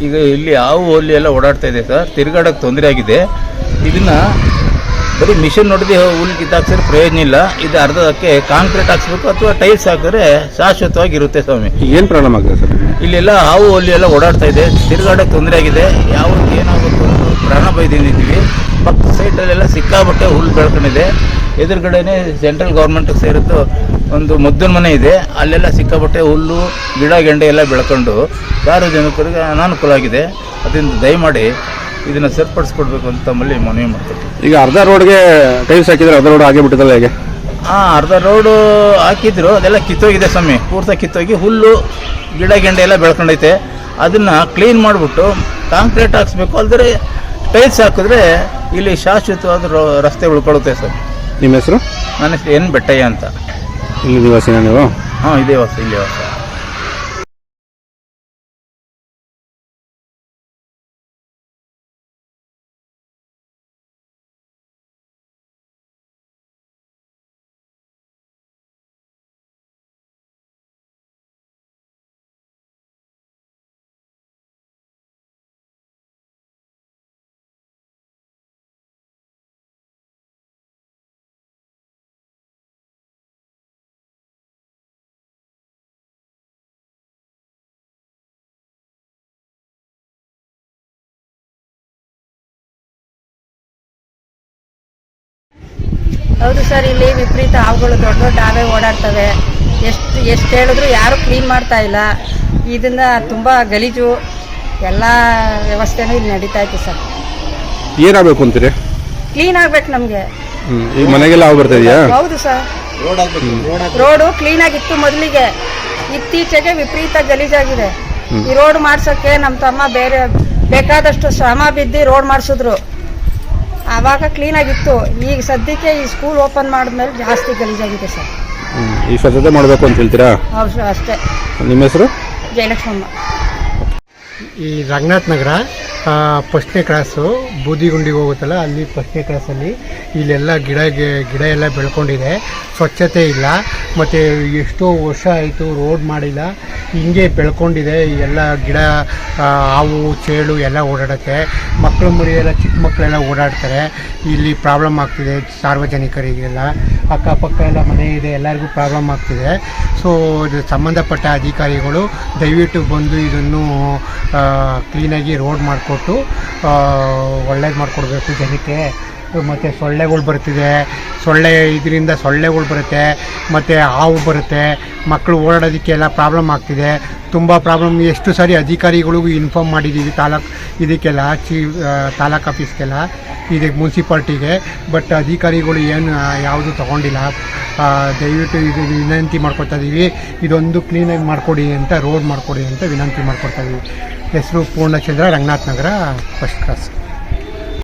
ಈಗ ಇಲ್ಲಿ ಹಾವು ಹುಲಿ ಎಲ್ಲ ಓಡಾಡ್ತಾ ಇದೆ ಸರ್, ತಿರುಗಾಡಕ್ಕೆ ತೊಂದರೆ ಆಗಿದೆ. ಇದನ್ನ ಬರೀ ಮಿಷನ್ ನೋಡಿದ್ರೆ ಹುಲ್ಲು ಕಿತ್ತಾಕ್ಸಿದ್ರೆ ಪ್ರಯೋಜನ ಇಲ್ಲ. ಇದು ಅರ್ಧಕ್ಕೆ ಕಾಂಕ್ರೀಟ್ ಹಾಕ್ಸ್ಬೇಕು ಅಥವಾ ಟೈಲ್ಸ್ ಹಾಕಿದ್ರೆ ಶಾಶ್ವತವಾಗಿ ಇರುತ್ತೆ ಸ್ವಾಮಿ. ಏನು ಪ್ರಾಬ್ಲಮ್ ಆಗಿದೆ ಸರ್? ಇಲ್ಲೆಲ್ಲ ಹಾವು ಹುಲಿ ಎಲ್ಲ ಓಡಾಡ್ತಾ ಇದೆ, ತಿರುಗಾಡಕ್ಕೆ ತೊಂದರೆ ಆಗಿದೆ. ಯಾವಾಗ ಏನಾಗುತ್ತೆ ಪ್ರಾಣ ಬೈದಿದ್ದೀವಿ. ಪಕ್ಕ ಸೈಡಲ್ಲೆಲ್ಲ ಸಿಕ್ಕಾಬಟ್ಟೆ ಹುಲ್ಲು ಬೆಳ್ಕೊಂಡಿದೆ. ಎದುರುಗಡೆನೆ ಸೆಂಟ್ರಲ್ ಗೌರ್ಮೆಂಟ್ಗೆ ಸೇರಿದ್ದು ಒಂದು ಮುದ್ದಿನ ಮನೆ ಇದೆ, ಅಲ್ಲೆಲ್ಲ ಸಿಕ್ಕಾಬಟ್ಟೆ ಹುಲ್ಲು ಗಿಡ ಗೆಂಡೆ ಎಲ್ಲ ಬೆಳ್ಕೊಂಡು ಸಾರ್ವಜನಿಕರಿಗೆ ಅನಾನುಕೂಲ ಆಗಿದೆ. ಅದರಿಂದ ದಯಮಾಡಿ ಇದನ್ನು ಸರಿಪಡಿಸ್ಕೊಡ್ಬೇಕು ಅಂತ ತಮ್ಮಲ್ಲಿ ಮನವಿ ಮಾಡ್ತೀವಿ. ಈಗ ಅರ್ಧ ರೋಡ್ಗೆ ಟೈಲ್ಸ್ ಹಾಕಿದ್ರೆ ಅರ್ಧ ರೋಡ್ ಆಗೇ ಬಿಟ್ಟಿದ್ದಲ್ಲ ಹೇಗೆ? ಅರ್ಧ ರೋಡು ಹಾಕಿದ್ರು, ಅದೆಲ್ಲ ಕಿತ್ತೋಗಿದೆ ಸ್ವಾಮಿ, ಪೂರ್ತಿ ಕಿತ್ತೋಗಿ ಹುಲ್ಲು ಗಿಡ ಗೆಂಡೆ ಎಲ್ಲ ಬೆಳ್ಕೊಂಡೈತೆ. ಅದನ್ನು ಕ್ಲೀನ್ ಮಾಡಿಬಿಟ್ಟು ಕಾಂಕ್ರೀಟ್ ಹಾಕ್ಸ್ಬೇಕು, ಅಲ್ಲದೆ ಟೈಲ್ಸ್ ಹಾಕಿದ್ರೆ ಇಲ್ಲಿ ಶಾಶ್ವತವಾದ ರಸ್ತೆ ಉಳ್ಕೊಳ್ಳುತ್ತೆ ಸರ್. ನಿಮ್ಮ ಹೆಸರು? ನನ್ನ ಹೆಸರು ಎನ್ ಬೆಟ್ಟಯ್ಯ ಅಂತ. ಇಲ್ಲಿ ನಿವಾಸಿನ ನೀವು? ಹಾಂ, ಇದೇ ವಾಸ, ಇಲ್ಲೇ ವಾಸ. ಹೌದು ಸರ್, ಇಲ್ಲಿ ವಿಪರೀತ ಹಾವುಗಳು ದೊಡ್ಡ ದೊಡ್ಡ ಹಾವೇ ಓಡಾಡ್ತವೆ. ಎಷ್ಟು ಹೇಳಿದ್ರು ಯಾರು ಕ್ಲೀನ್ ಮಾಡ್ತಾ ಇಲ್ಲ. ಇದನ್ನ ತುಂಬ ಗಲೀಜು ಎಲ್ಲ ವ್ಯವಸ್ಥೆನೂ ಇಲ್ಲಿ ನಡೀತಾ ಇತ್ತು ಸರ್. ಏನಾಗಬೇಕು ಅಂತೀರಿ? ಕ್ಲೀನ್ ಆಗ್ಬೇಕು ನಮಗೆ. ಈಗ ಮನೆಗೆಲ್ಲ ಹಾವು ಬರ್ತಾ ಇದೆಯಾ? ಹೌದು ಸರ್, ರೋಡು ಕ್ಲೀನ್ ಆಗಿತ್ತು ಮೊದಲಿಗೆ, ಇತ್ತೀಚೆಗೆ ವಿಪರೀತ ಗಲೀಜಾಗಿದೆ. ಈ ರೋಡ್ ಮಾಡ್ಸೋಕ್ಕೆ ನಮ್ಮ ತಮ್ಮ ಬೇರೆ ಬೇಕಾದಷ್ಟು ಶ್ರಮ ಬಿದ್ದು ರೋಡ್ ಮಾಡಿಸಿದ್ರು, ಆವಾಗ ಕ್ಲೀನಾಗಿತ್ತು. ಈಗ ಸದ್ಯಕ್ಕೆ ಈ ಸ್ಕೂಲ್ ಓಪನ್ ಮಾಡಿದ್ಮೇಲೆ ಜಾಸ್ತಿ ಗಲೀಜಾಗಿದೆ ಸರ್. ಈ ಸ್ವಚ್ಛತೆ ಮಾಡಬೇಕು ಅಂತ ಹೇಳ್ತೀರಾ? ಹೌದು ಅಷ್ಟೇ. ನಿಮ್ಮ ಹೆಸರು? ಜಯಲಕ್ಷ್ಮಮ್ಮ. ಈ ರಂಗನಾಥ್ ನಗರ ಫಸ್ಟ್ನೇ ಕ್ರಾಸು ಬೂದಿಗುಂಡಿಗೆ ಹೋಗುತ್ತಲ್ಲ, ಅಲ್ಲಿ ಫಸ್ಟ್ನೇ ಕ್ರಾಸಲ್ಲಿ ಇಲ್ಲೆಲ್ಲ ಗಿಡ ಎಲ್ಲ ಬೆಳ್ಕೊಂಡಿದೆ. ಸ್ವಚ್ಛತೆ ಇಲ್ಲ, ಮತ್ತು ಎಷ್ಟೋ ವರ್ಷ ಆಯಿತು ರೋಡ್ ಮಾಡಿಲ್ಲ, ಹಿಂಗೆ ಬೆಳ್ಕೊಂಡಿದೆ. ಎಲ್ಲ ಗಿಡ ಹಾವು ಚೇಳು ಎಲ್ಲ ಓಡಾಡುತ್ತೆ. ಮಕ್ಕಳು ಮರಿಯೆಲ್ಲ ಚಿಕ್ಕ ಮಕ್ಕಳೆಲ್ಲ ಓಡಾಡ್ತಾರೆ. ಇಲ್ಲಿ ಪ್ರಾಬ್ಲಮ್ ಆಗ್ತಿದೆ ಸಾರ್ವಜನಿಕರಿಗೆಲ್ಲ. ಅಕ್ಕಪಕ್ಕ ಎಲ್ಲ ಮನೆ ಇದೆ, ಎಲ್ಲರಿಗೂ ಪ್ರಾಬ್ಲಮ್ ಆಗ್ತಿದೆ. ಸೊ ಇದು ಸಂಬಂಧಪಟ್ಟ ಅಧಿಕಾರಿಗಳು ದಯವಿಟ್ಟು ಬಂದು ಇದನ್ನು ಕ್ಲೀನಾಗಿ ರೋಡ್ ಮಾಡಿಕೊಟ್ಟು ಒಳ್ಳೇದು ಮಾಡಿಕೊಡ್ಬೇಕು ಜನಕ್ಕೆ. ಮತ್ತು ಸೊಳ್ಳೆಗಳು ಬರ್ತಿದೆ, ಇದರಿಂದ ಸೊಳ್ಳೆಗಳು ಬರುತ್ತೆ, ಮತ್ತು ಹಾವು ಬರುತ್ತೆ. ಮಕ್ಕಳು ಓಡಾಡೋದಕ್ಕೆಲ್ಲ ಪ್ರಾಬ್ಲಮ್ ಆಗ್ತಿದೆ, ತುಂಬ ಪ್ರಾಬ್ಲಮ್. ಎಷ್ಟು ಸಾರಿ ಅಧಿಕಾರಿಗಳಿಗೂ ಇನ್ಫಾರ್ಮ್ ಮಾಡಿದ್ದೀವಿ, ತಾಲೂಕು ಆಫೀಸ್ಗೆಲ್ಲ, ಇದಕ್ಕೆ ಮುನ್ಸಿಪಾಲ್ಟಿಗೆ. ಬಟ್ ಅಧಿಕಾರಿಗಳು ಯಾವುದು ತೊಗೊಂಡಿಲ್ಲ. ದಯವಿಟ್ಟು ಇದು ವಿನಂತಿ ಮಾಡ್ಕೊತಾ ಇದ್ದೀವಿ, ಇದೊಂದು ಕ್ಲೀನಾಗಿ ಮಾಡಿಕೊಡಿ ಅಂತ, ರೋಡ್ ಮಾಡಿಕೊಡಿ ಅಂತ ವಿನಂತಿ ಮಾಡ್ಕೊತಾ ಇದ್ದೀವಿ. ಹೆಸರು ಪೂರ್ಣಚಂದ್ರ, ರಂಗನಾಥ್ ನಗರ, ಫಸ್ಟ್ ಕ್ಲಾಸ್.